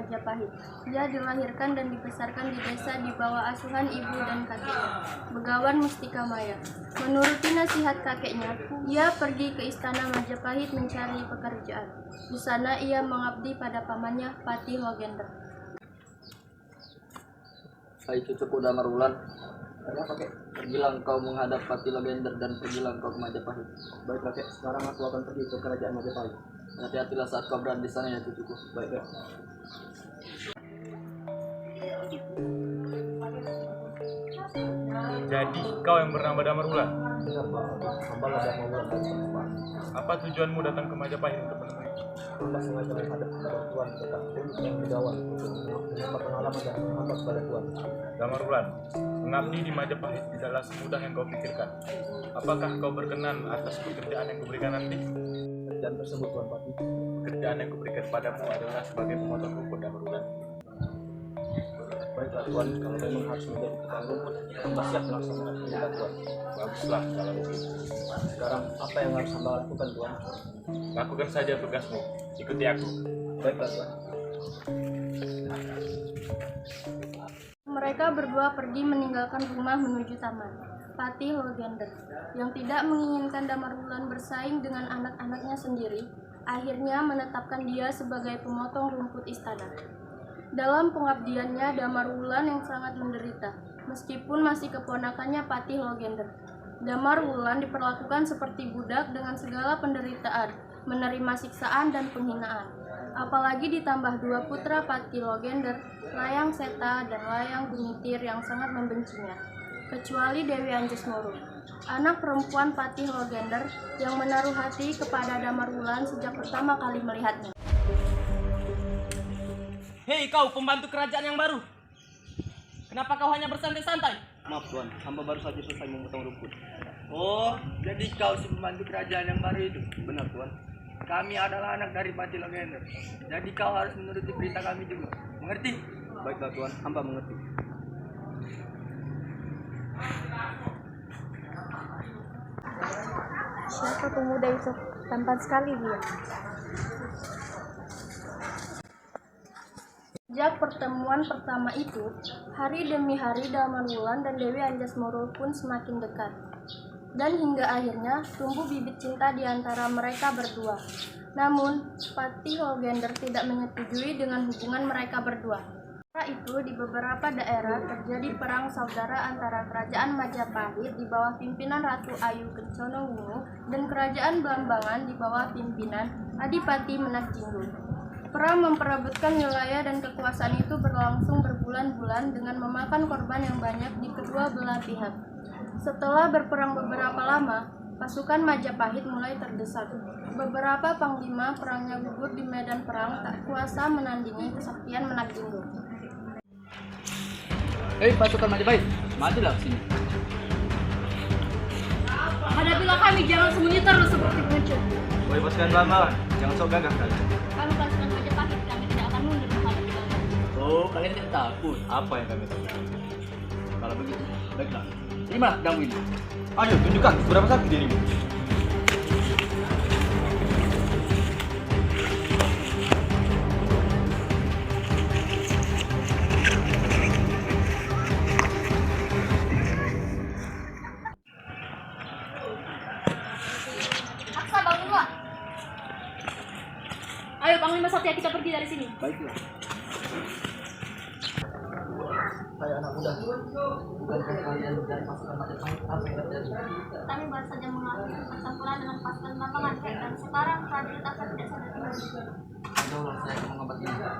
Majapahit. Dia dilahirkan dan dibesarkan di desa di bawah asuhan ibu dan kakeknya, Begawan Mustika Maya. Menuruti nasihat kakeknya, ia pergi ke istana Majapahit mencari pekerjaan. Di sana ia mengabdi pada pamannya, Patih Logender. Hai cucuku Damarwulan, pergilah engkau menghadap Patih Logender dan pergilah engkau ke Majapahit. Baiklah, Kek. Sekarang aku akan pergi ke kerajaan Majapahit. Hati-hatilah saat kau berada di sana ya cucuku. Baik, Kek. Jadi kau yang bernama Damarwulan? Benar, Pak. Hamba lah Damarwulan dari Majapahit. Apa tujuanmu datang ke Majapahit untuk menemui? Hamba sengaja menghadap kepada Tuan dekat Gunung yang Begawan untuk menambah pengalaman dan hamba kepada Tuan. Damarwulan, mengabdi di Majapahit tidaklah semudah yang kau pikirkan. Apakah kau berkenan atas pekerjaan yang kuberikan nanti? Pekerjaan tersebut, Tuan Patih. Pekerjaan yang kuberikan padamu adalah sebagai pemotong rumput, Damarwulan. Baiklah, Tuan. Kalau memang harus menjadi tukang rumput, hamba siap melaksanakan perintah Tuan. Baguslah kalau begitu. Sekarang apa yang harus hamba lakukan, Tuan? Lakukan saja tugasmu. Ikuti aku. Baiklah, Tuan. Mereka berdua pergi meninggalkan rumah menuju taman. Patih Logender, yang tidak menginginkan Damarwulan bersaing dengan anak-anaknya sendiri, akhirnya menetapkan dia sebagai pemotong rumput istana. Dalam pengabdiannya, Damarwulan yang sangat menderita, meskipun masih keponakannya Patih Logender. Damarwulan diperlakukan seperti budak dengan segala penderitaan, menerima siksaan dan penghinaan. Apalagi ditambah dua putra Patih Logender, Layang Seta dan Layang Gumitir yang sangat membencinya, kecuali Dewi Anjesmoro, anak perempuan Patih Logender yang menaruh hati kepada Damarwulan sejak pertama kali melihatnya. Hei kau pembantu kerajaan yang baru, kenapa kau hanya bersantai-santai? Maaf, Tuan. Hamba baru saja selesai memotong rumput. Oh, jadi kau si pembantu kerajaan yang baru itu? Benar, Tuan. Kami adalah anak dari Patih Logender. Jadi kau harus menuruti perintah kami juga. Mengerti? Baiklah, Tuan. Hamba mengerti. Siapa pemuda itu? Tampan sekali dia. Sejak pertemuan pertama itu, hari demi hari Damarwulan dan Dewi Anjesmoro pun semakin dekat. Dan hingga akhirnya tumbuh bibit cinta di antara mereka berdua. Namun, Patih Logender tidak menyetujui dengan hubungan mereka berdua. Setelah itu, di beberapa daerah terjadi perang saudara antara kerajaan Majapahit di bawah pimpinan Ratu Ayu Kencono Wungu dan kerajaan Blambangan di bawah pimpinan Adipati Menakjingun. Perang memperebutkan wilayah dan kekuasaan itu berlangsung berbulan-bulan dengan memakan korban yang banyak di kedua belah pihak. Setelah berperang beberapa lama, pasukan Majapahit mulai terdesak. Beberapa panglima perangnya gugur di medan perang tak kuasa menandingi kesaktian Menakjingun. Hei pasukan Majapahit, majulah ke sini. Hadapilah kami, jangan sembunyi terus seperti pengecut. Wahai pasukan Blambangan, jangan sok gagah kalian. Kami pasukan Majapahit, kami tidak akan mundur menghadapi kalian. Oh, kalian tidak takut? Apa yang kami tahu? Kalau begitu, baiklah. Terima pedangmu ini. Ayo, tunjukkan seberapa sakti dirimu. Aksa, bangunlah. Ayo Panglima Satya, kita pergi dari sini. Baiklah. Hai anak muda, bukankah kalian dari pasukan Majapahit? Apa yang terjadi? Kami baru saja mengalami pertempuran dengan pasukan Blambangan, dan sekarang prajurit Aksa tidak sadar kembali. Jauhlah, saya akan mengobatinya.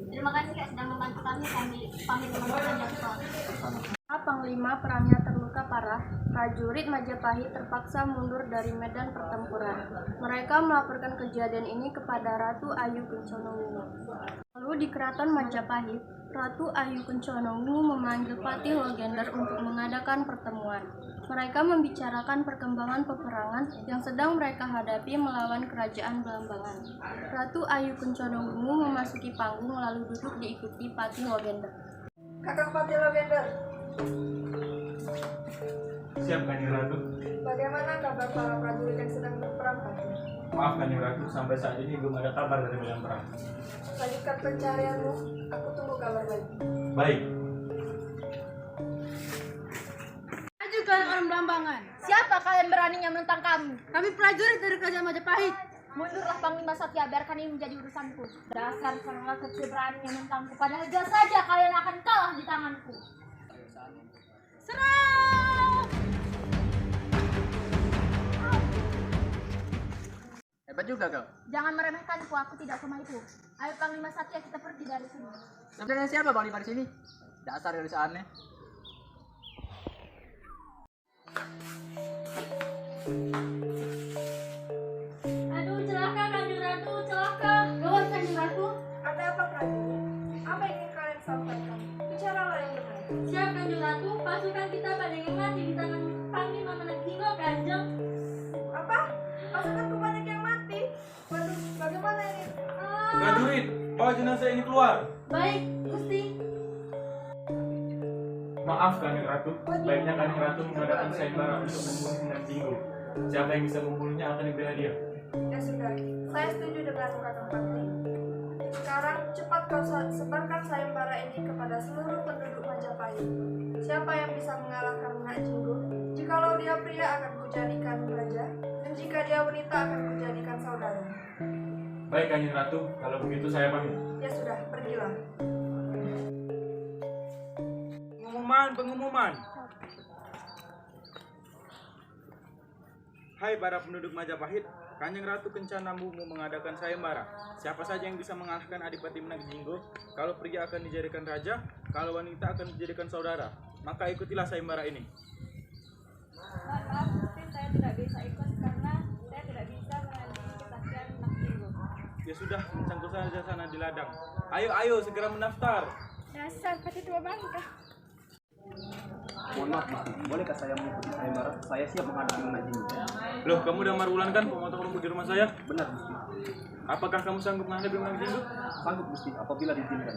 Terima kasih Kak sudah membantu kami pamit teman-teman yang Panglima perangnya terluka parah, prajurit Majapahit terpaksa mundur dari medan pertempuran. Mereka melaporkan kejadian ini kepada Ratu Ayu Kencono Wungu. Lalu di keraton Majapahit, Ratu Ayu Kencono Wungu memanggil Patih Logender untuk mengadakan pertemuan. Mereka membicarakan perkembangan peperangan yang sedang mereka hadapi melawan kerajaan Blambangan. Ratu Ayu Kencono Wungu memasuki panggung lalu duduk diikuti Patih Logender. Kakang Patih Logender, Siap Kanjeng Ratu. Bagaimana kabar para prajurit yang sedang berperang, Patih? Maaf Kanjeng Ratu, sampai saat ini belum ada kabar dari medan perang. Lanjutkan pencarianmu, aku tunggu kabar baik. Baik. Maju kalian orang Blambangan. Siapa kalian beraninya menentang kami? Kami prajurit dari Kerajaan Majapahit. Mundurlah Panglima Satya, biarkan ini menjadi urusanku. Dasar serangga kecil beraninya menentangku, padahal jelas saja kalian akan kalah di tanganku. Serang! Hebat juga kau. Jangan meremehkanku, aku tidak sama itu. Ayo Panglima Satya, kita pergi dari sini. Sebenarnya siapa Bang Lima di sini? Dasar gadis aneh. Aduh, celaka Kanjeng Ratu, celaka. Gawat Kanjeng Ratu. Ada apa prajurit? Apa yang ingin kalian sampaikan? Bicaralah yang benar. Siap Kanjeng Ratu, pasukan kita pada yang mati di tangan Panglima Meneginggo Kanjeng. Apa? Pasukanku banyak yang mati? Waduh, bagaimana ini? Prajurit, bawa jenazah ini keluar. Baik, Gusti. Maaf Kanjeng Ratu, baiknya Kanjeng Ratu mengadakan sayembara untuk membunuh Menak Jinggo. Siapa yang bisa membunuhnya akan diberi hadiah. Ya sudah, saya setuju dengan Kakang Patih. Sekarang cepat kau sebarkan sayembara ini kepada seluruh penduduk Majapahit. Siapa yang bisa mengalahkan Menak Jinggo? Jikalau dia pria akan kujadikan raja, dan jika dia wanita akan kujadikan saudara. Baik Kanjeng Ratu, kalau begitu saya pamit. Ya sudah, pergilah. Pengumuman. Hai para penduduk Majapahit, Kanjeng Ratu Kencana Wungu mengadakan sayembara. Siapa saja yang bisa mengalahkan Adipati Menak Jinggo, kalau pria akan dijadikan raja, kalau wanita akan dijadikan saudara. Maka ikutilah sayembara ini. Maaf, mungkin saya tidak bisa ikut karena saya tidak bisa menandingi kesaksian Menak Jinggo. Ya sudah, mencangkul saja sana di ladang. Ayo, segera mendaftar. Dasar pati tua bangka. Mohon maaf, Gusti. Bolehkah saya mengikuti sayembara? Saya siap menghadapi Menak Jinggo. Loh, kamu Damar Wulan kan pemotong rumput di rumah saya? Benar, Gusti. Apakah kamu sanggup menghadapi Menak Jinggo? Sanggup, Gusti, apabila diizinkan.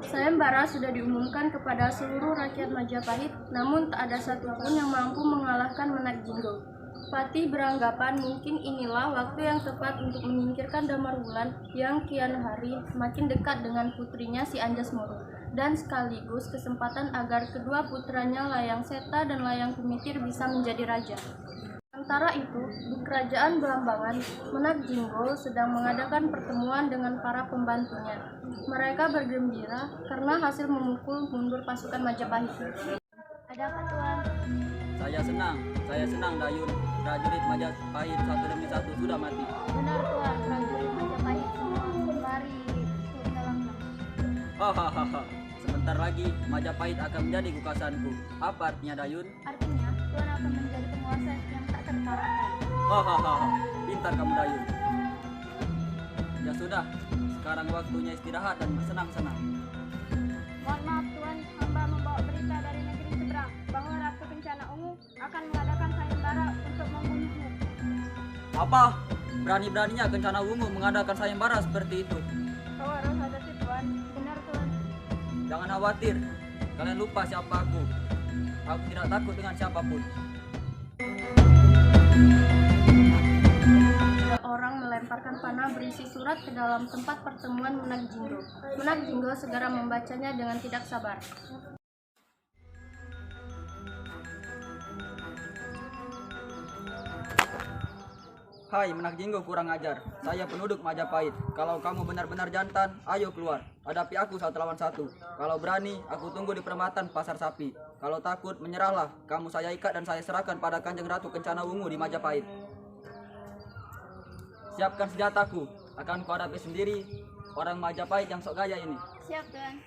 Sayembara sudah diumumkan kepada seluruh rakyat Majapahit, namun tak ada satupun yang mampu mengalahkan Menak Jinggo. Patih beranggapan mungkin inilah waktu yang tepat untuk menyingkirkan Damar Wulan yang kian hari semakin dekat dengan putrinya si Anjas Moro, dan sekaligus kesempatan agar kedua putranya Layang Seta dan Layang Kumitir bisa menjadi raja. Sementara itu, di kerajaan Blambangan, Menak Jinggo sedang mengadakan pertemuan dengan para pembantunya. Mereka bergembira karena hasil memukul mundur pasukan Majapahit. Ada apa Tuan? Saya senang Dayun. Prajurit Majapahit satu demi satu sudah mati. Benar Tuan, prajurit Majapahit semua kembali ke dalamnya. Hahaha. Sebentar lagi Majapahit akan menjadi kukasanku. Apa artinya Dayun? Artinya, Tuan akan menjadi penguasa yang tak terkalahkan. Hahaha. Pintar kamu Dayun. Ya sudah, sekarang waktunya istirahat dan bersenang-senang. Mohon maaf Tuan, hamba membawa berita dari negeri seberang bahwa Ratu Kencana Ungu akan mengadakan sayembara untuk membunuhmu. Apa? Berani-beraninya Kencana Wungu mengadakan sayembara seperti itu. Kau harus hadapi Tuan. Benar Tuan. Jangan khawatir, kalian lupa siapa aku. Aku tidak takut dengan siapapun. Ada orang melemparkan panah berisi surat ke dalam tempat pertemuan Menak Jinggo. Menak Jinggo segera membacanya dengan tidak sabar. Hai Menak Jinggo kurang ajar, saya penduduk Majapahit. Kalau kamu benar-benar jantan, ayo keluar. Hadapi aku 1 lawan 1. Kalau berani, aku tunggu di perempatan Pasar Sapi. Kalau takut, menyerahlah. Kamu saya ikat dan saya serahkan pada Kanjeng Ratu Kencana Wungu di Majapahit. Siapkan senjataku, akan kuhadapi sendiri orang Majapahit yang sok gaya ini. Siap Tuan.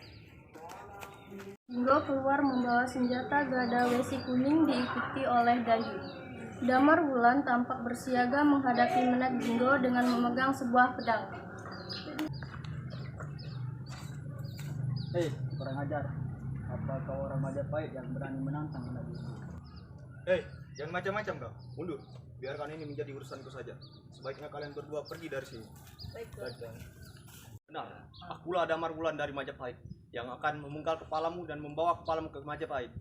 Jinggo keluar membawa senjata gada besi kuning diikuti oleh Dayun. Damar Wulan tampak bersiaga menghadapi Menak Jinggo dengan memegang sebuah pedang. Hei, kurang ajar. Apa kau orang Majapahit yang berani menantang Menak Jinggo? Hei, jangan macam-macam kau. Mundur. Biarkan ini menjadi urusanku saja. Sebaiknya kalian berdua pergi dari sini. Baik. Benar, akulah Damar Wulan dari Majapahit. yang akan memenggal kepalamu dan membawa kepalamu ke Majapahit.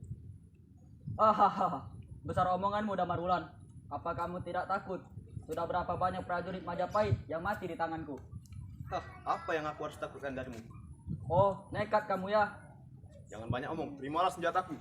Hahaha, besar omonganmu Damar Wulan. Apa kamu tidak takut? Sudah berapa banyak prajurit Majapahit yang mati di tanganku? Hah, apa yang aku harus takutkan darimu? Oh, nekat kamu ya. Jangan banyak omong, terimalah senjataku.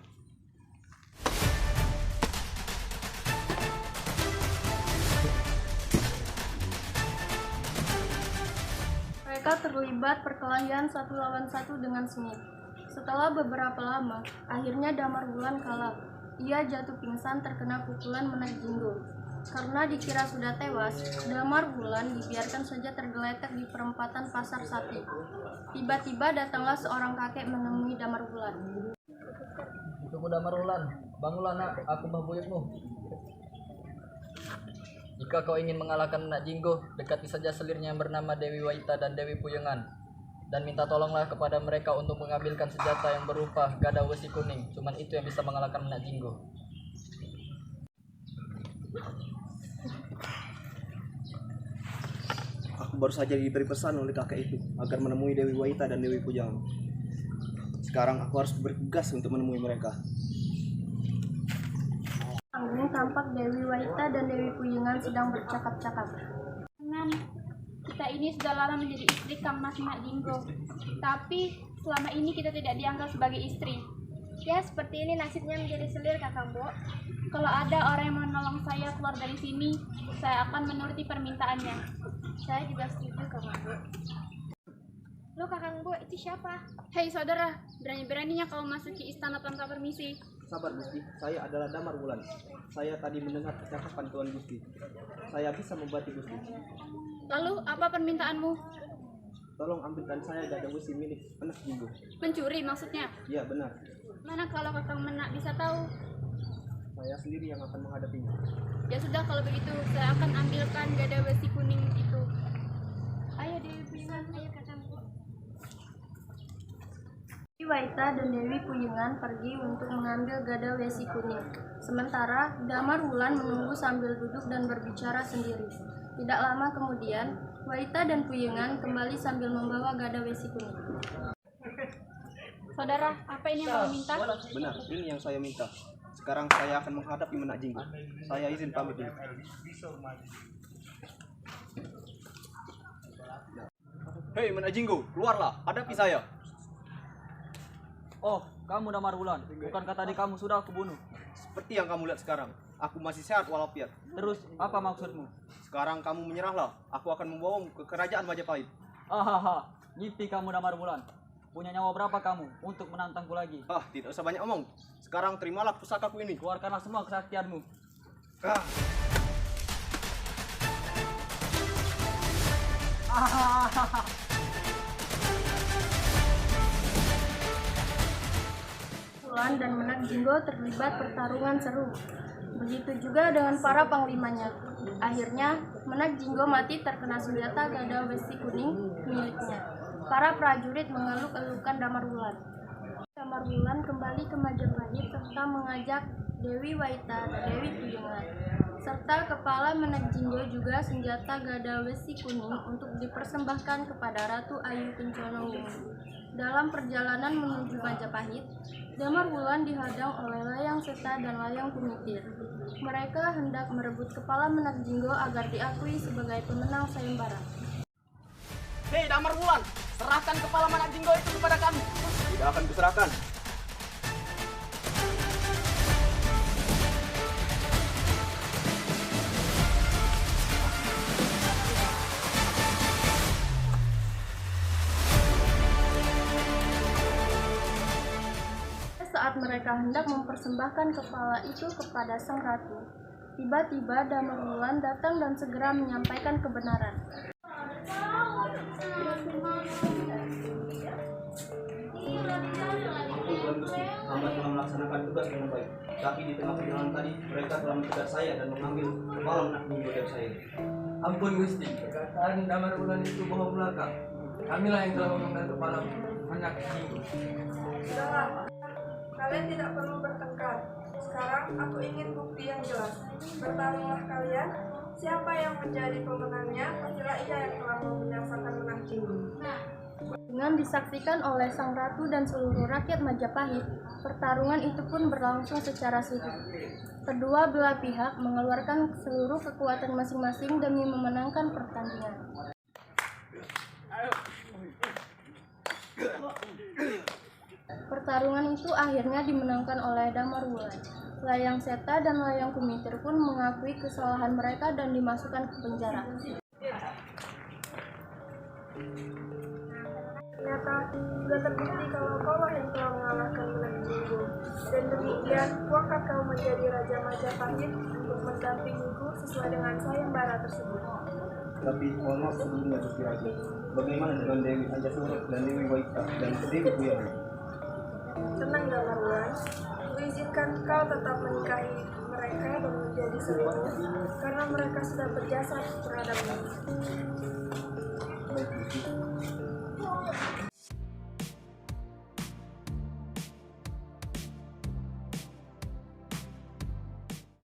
Mereka terlibat perkelahian satu lawan satu dengan sengit. Setelah beberapa lama, akhirnya Damar Wulan kalah. Ia jatuh pingsan terkena pukulan Menak Jinggo. Karena dikira sudah tewas, Damar Wulan dibiarkan saja tergeletak di perempatan Pasar Sapi. Tiba-tiba datanglah seorang kakek menemui Damar Wulan. Tunggu Damar Wulan, bangunlah nak, aku mbah buyutmu. Jika kau ingin mengalahkan Menak Jinggo, dekati saja selirnya yang bernama Dewi Waita dan Dewi Puyengan. Dan minta tolonglah kepada mereka untuk mengambilkan senjata yang berupa gada besi kuning. Cuman itu yang bisa mengalahkan Menak Jinggo. Aku baru saja diberi pesan oleh kakek itu agar menemui Dewi Waita dan Dewi Pujengan. Sekarang aku harus bergegas untuk menemui mereka. Panggung tampak Dewi Waita dan Dewi Puyengan sedang bercakap-cakap. Dengan kita ini sudah lama menjadi istri Kang Mas Menak Jinggo, tapi selama ini kita tidak dianggap sebagai istri. Ya, seperti ini nasibnya menjadi selir, Kakang Bo. Kalau ada orang yang menolong saya keluar dari sini, saya akan menuruti permintaannya. Saya juga setuju, Kakang Bo. Lo, Kakang Bo, itu siapa? Hei saudara, berani-beraninya kau masuki istana tanpa permisi. Sabar Gusti, saya adalah Damar Wulan. Saya tadi mendengar percakapan Tuan Gusti. Saya bisa membantu Gusti. Lalu apa permintaanmu? Tolong ambilkan saya gada besi milik Menak Jinggo. Mencuri maksudnya? Iya benar, Mana kalau Kakang Menak bisa tahu? saya sendiri yang akan menghadapinya. Ya sudah, kalau begitu saya akan ambilkan gada besi kuning itu. Ayo Dewi Puyengan, ayo Kakang. Dewi Waita dan Dewi Puyengan pergi untuk mengambil gada besi kuning. Sementara Damar Wulan menunggu sambil duduk dan berbicara sendiri. Tidak lama kemudian, Waita dan Puyengan kembali sambil membawa gada besi kuning. Saudara, apa ini yang kau minta? Benar, ini yang saya minta. Sekarang saya akan menghadapi Menak Jinggo. Saya izin pamit dulu. Hei Menak Jinggo, keluarlah, hadapi saya. Oh, kamu Damar Wulan. Bukankah tadi kamu sudah aku bunuh? Seperti yang kamu lihat sekarang, aku masih sehat walafiat. Terus, apa maksudmu? Sekarang kamu menyerahlah, aku akan membawamu ke kerajaan Majapahit. Hahaha, nyipi kamu Damar Wulan. Punya nyawa berapa kamu untuk menantangku lagi? Ah, tidak usah banyak omong. Sekarang terimalah pusakaku ini. Keluarkanlah semua kesaktianmu. Ah. Wulan dan Menak Jinggo terlibat pertarungan seru. Begitu juga dengan para panglimanya. Akhirnya, Menak Jinggo mati terkena senjata gada besi kuning miliknya. Para prajurit mengeluk-elukan Damar Wulan. Damar Wulan kembali ke Majapahit serta mengajak Dewi Waita dan Dewi Puyengan, serta kepala Menak Jinggo juga senjata gada besi kuning untuk dipersembahkan kepada Ratu Ayu Kencana Wungu. Dalam perjalanan menuju Majapahit, Damar Wulan dihadang oleh Layang Seta dan Layang Tumitir. Mereka hendak merebut kepala Menak Jinggo agar diakui sebagai pemenang sayembara. Hei Damar Wulan, serahkan kepala Menak Jinggo itu kepada kami. Tidak akan kuserahkan. Saat mereka hendak mempersembahkan kepala itu kepada sang ratu, tiba-tiba Damar Wulan datang dan segera menyampaikan kebenaran. Tuan Gusti, hamba telah melaksanakan tugas dengan baik. Tapi di tengah perjalanan tadi, mereka telah mencegat saya dan mengambil kepala Menak Jinggo dari saya. Ampun Gusti, perkataan Damar Wulan itu bohong belaka. Kamilah yang telah mengambil kepala Menak Jinggo. Sudahlah, kalian tidak perlu bertengkar. Sekarang aku ingin bukti yang jelas. Bertarunglah kalian. Siapa yang menjadi pemenangnya, pastilah ia yang telah membinasakan Menak Jinggo. Nah, Dengan disaksikan oleh sang ratu dan seluruh rakyat Majapahit, pertarungan itu pun berlangsung secara sengit. Kedua belah pihak mengeluarkan seluruh kekuatan masing-masing demi memenangkan pertandingan. Pertarungan itu akhirnya dimenangkan oleh Damar Wulan. Layang Seta dan Layang Kumitir pun mengakui kesalahan mereka dan dimasukkan ke penjara. Ternyata sudah terbukti kalau kaulah yang telah mengalahkan Menantu Jinggo. Dan demikian, kuangkat kau menjadi Raja Majapahit untuk mendampingiku sesuai dengan sayembara tersebut. Tapi mohon maaf sebelumnya Gusti Ratu. Bagaimana dengan Dewi Anjasmara dan Dewi Waita dan Dewi Kuyang? Tenang Damar Wulan, kuizinkan kau tetap menikahi mereka dan menjadi sepupu karena mereka sudah berjasa terhadapmu. Baik, Gusti.